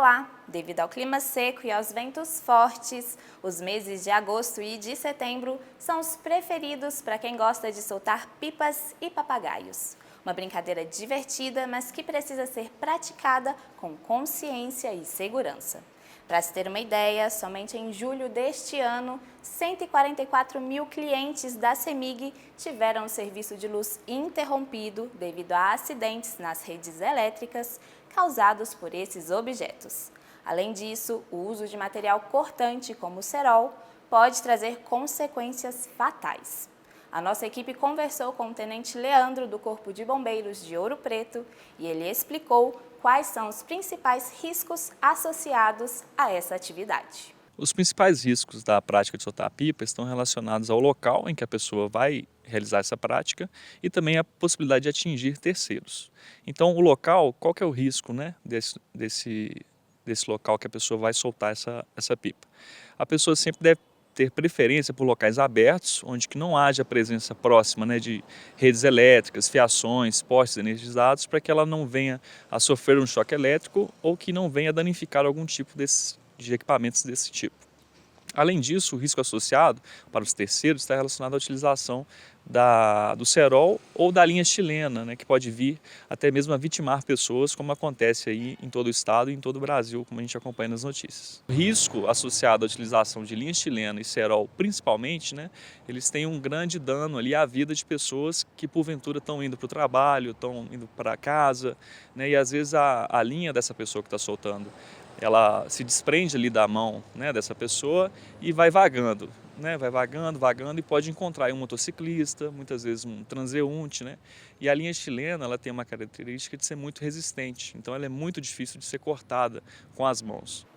Olá! Devido ao clima seco e aos ventos fortes, os meses de agosto e de setembro são os preferidos para quem gosta de soltar pipas e papagaios. Uma brincadeira divertida, mas que precisa ser praticada com consciência e segurança. Para se ter uma ideia, somente em julho deste ano, 144 mil clientes da CEMIG tiveram o serviço de luz interrompido devido a acidentes nas redes elétricas causados por esses objetos. Além disso, o uso de material cortante como o cerol pode trazer consequências fatais. A nossa equipe conversou com o Tenente Leandro do Corpo de Bombeiros de Ouro Preto e ele explicou quais são os principais riscos associados a essa atividade. Os principais riscos da prática de soltar pipa estão relacionados ao local em que a pessoa vai realizar essa prática e também a possibilidade de atingir terceiros. Então, o local, qual que é o risco, né, desse local que a pessoa vai soltar essa pipa? A pessoa sempre deve ter preferência por locais abertos, onde que não haja presença próxima, né, de redes elétricas, fiações, postes energizados, para que ela não venha a sofrer um choque elétrico ou que não venha a danificar algum tipo de equipamentos desse tipo. Além disso, o risco associado para os terceiros está relacionado à utilização do cerol ou da linha chilena, né, que pode vir até mesmo a vitimar pessoas, como acontece aí em todo o estado e em todo o Brasil, como a gente acompanha nas notícias. O risco associado à utilização de linha chilena e cerol, principalmente, né, eles têm um grande dano ali à vida de pessoas que porventura estão indo para o trabalho, estão indo para casa, né, e às vezes a linha dessa pessoa que está soltando, ela se desprende ali da mão, né, dessa pessoa e vai vagando, né, vai vagando e pode encontrar aí um motociclista, muitas vezes um transeunte, né, e a linha chilena ela tem uma característica de ser muito resistente, então ela é muito difícil de ser cortada com as mãos.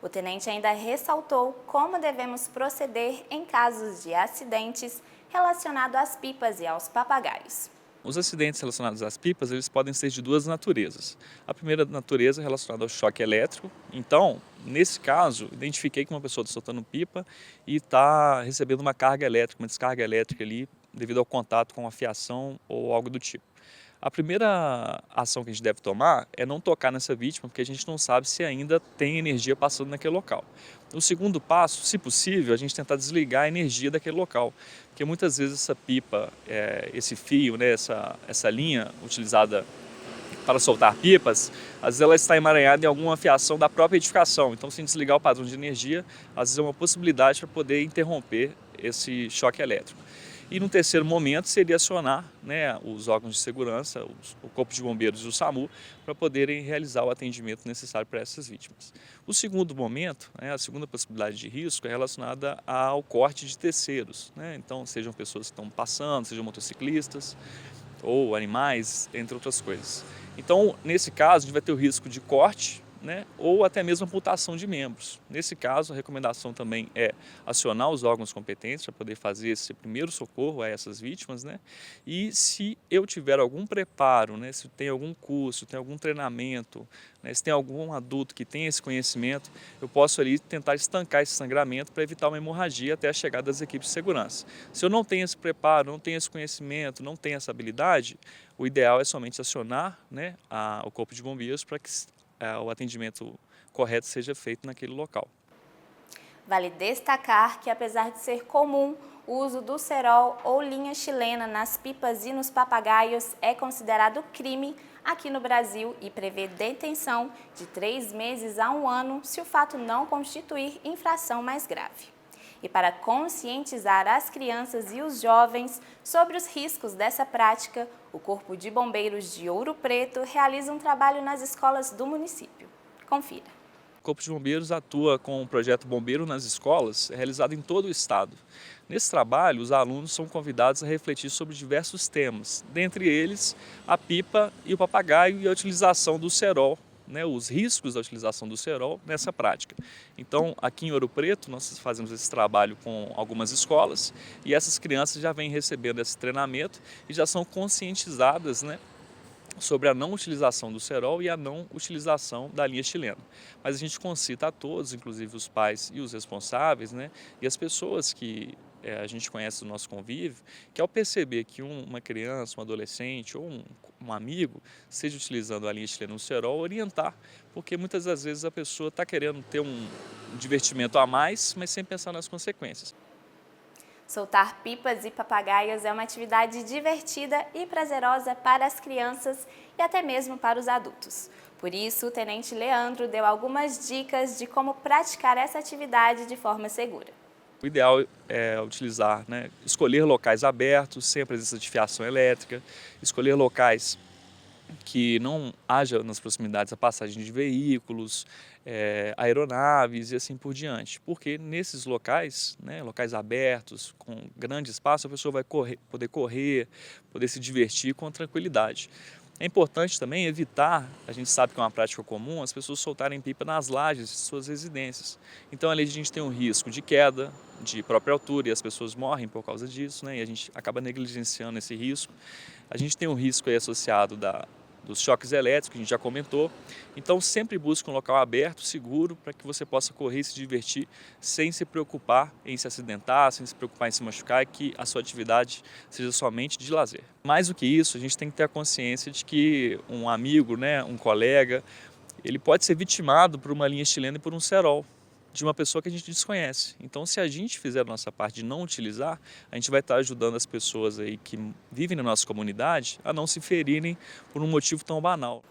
O tenente ainda ressaltou como devemos proceder em casos de acidentes relacionados às pipas e aos papagaios. Os acidentes relacionados às pipas, eles podem ser de duas naturezas. A primeira natureza é relacionada ao choque elétrico. Então, nesse caso, identifiquei que uma pessoa está soltando pipa e está recebendo uma carga elétrica, uma descarga elétrica ali, devido ao contato com a fiação ou algo do tipo. A primeira ação que a gente deve tomar é não tocar nessa vítima, porque a gente não sabe se ainda tem energia passando naquele local. O segundo passo, se possível, a gente tentar desligar a energia daquele local, porque muitas vezes essa pipa, esse fio, né, essa linha utilizada para soltar pipas, às vezes ela está emaranhada em alguma fiação da própria edificação. Então, se desligar o padrão de energia, às vezes é uma possibilidade para poder interromper esse choque elétrico. E no terceiro momento seria acionar, né, os órgãos de segurança, o Corpo de Bombeiros e o SAMU, para poderem realizar o atendimento necessário para essas vítimas. O segundo momento, né, a segunda possibilidade de risco é relacionada ao corte de terceiros, né? Então, sejam pessoas que estão passando, sejam motociclistas ou animais, entre outras coisas. Então, nesse caso, a gente vai ter o risco de corte, né, ou até mesmo amputação de membros. Nesse caso, a recomendação também é acionar os órgãos competentes para poder fazer esse primeiro socorro a essas vítimas, né? E se eu tiver algum preparo, né, se tem algum curso, tem algum treinamento, né, se tem algum adulto que tem esse conhecimento, eu posso ali tentar estancar esse sangramento para evitar uma hemorragia até a chegada das equipes de segurança. Se eu não tenho esse preparo, não tenho esse conhecimento, não tenho essa habilidade, o ideal é somente acionar, né, o Corpo de Bombeiros para que o atendimento correto seja feito naquele local. Vale destacar que, apesar de ser comum, o uso do cerol ou linha chilena nas pipas e nos papagaios é considerado crime aqui no Brasil e prevê detenção de 3 meses a 1 ano se o fato não constituir infração mais grave. E para conscientizar as crianças e os jovens sobre os riscos dessa prática, o Corpo de Bombeiros de Ouro Preto realiza um trabalho nas escolas do município. Confira. O Corpo de Bombeiros atua com o projeto Bombeiro nas Escolas, realizado em todo o estado. Nesse trabalho, os alunos são convidados a refletir sobre diversos temas, dentre eles a pipa e o papagaio e a utilização do cerol, né, os riscos da utilização do cerol nessa prática. Então, aqui em Ouro Preto, nós fazemos esse trabalho com algumas escolas e essas crianças já vêm recebendo esse treinamento e já são conscientizadas, né, sobre a não utilização do cerol e a não utilização da linha chilena. Mas a gente concita a todos, inclusive os pais e os responsáveis, né, e as pessoas que a gente conhece do nosso convívio, que ao perceber que uma criança, um adolescente ou um amigo esteja utilizando a linha chilena no cerol, orientar, porque muitas das vezes a pessoa está querendo ter um divertimento a mais, mas sem pensar nas consequências. Soltar pipas e papagaios é uma atividade divertida e prazerosa para as crianças e até mesmo para os adultos. Por isso, o Tenente Leandro deu algumas dicas de como praticar essa atividade de forma segura. O ideal é utilizar, escolher locais abertos, sem a presença de fiação elétrica, escolher locais que não haja nas proximidades a passagem de veículos, aeronaves e assim por diante. Porque nesses locais, locais abertos, com grande espaço, a pessoa vai poder correr, poder se divertir com tranquilidade. É importante também evitar, a gente sabe que é uma prática comum, as pessoas soltarem pipa nas lajes de suas residências. Então ali a gente tem um risco de queda, de própria altura, e as pessoas morrem por causa disso, e a gente acaba negligenciando esse risco. A gente tem um risco aí associado dos choques elétricos, que a gente já comentou. Então sempre busque um local aberto, seguro, para que você possa correr e se divertir sem se preocupar em se acidentar, sem se preocupar em se machucar, e que a sua atividade seja somente de lazer. Mais do que isso, a gente tem que ter a consciência de que um amigo, um colega, ele pode ser vitimado por uma linha chilena e por um cerol de uma pessoa que a gente desconhece. Então, se a gente fizer a nossa parte de não utilizar, a gente vai estar ajudando as pessoas aí que vivem na nossa comunidade a não se ferirem por um motivo tão banal.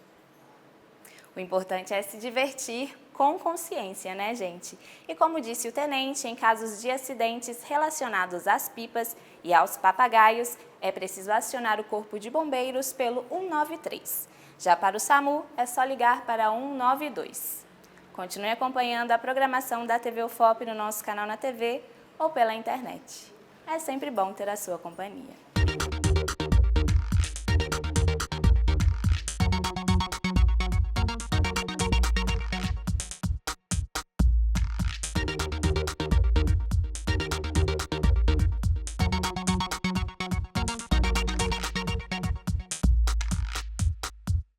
O importante é se divertir com consciência, né, gente? E como disse o tenente, em casos de acidentes relacionados às pipas e aos papagaios, é preciso acionar o Corpo de Bombeiros pelo 193. Já para o SAMU, é só ligar para 192. Continue acompanhando a programação da TV UFOP no nosso canal na TV ou pela internet. É sempre bom ter a sua companhia.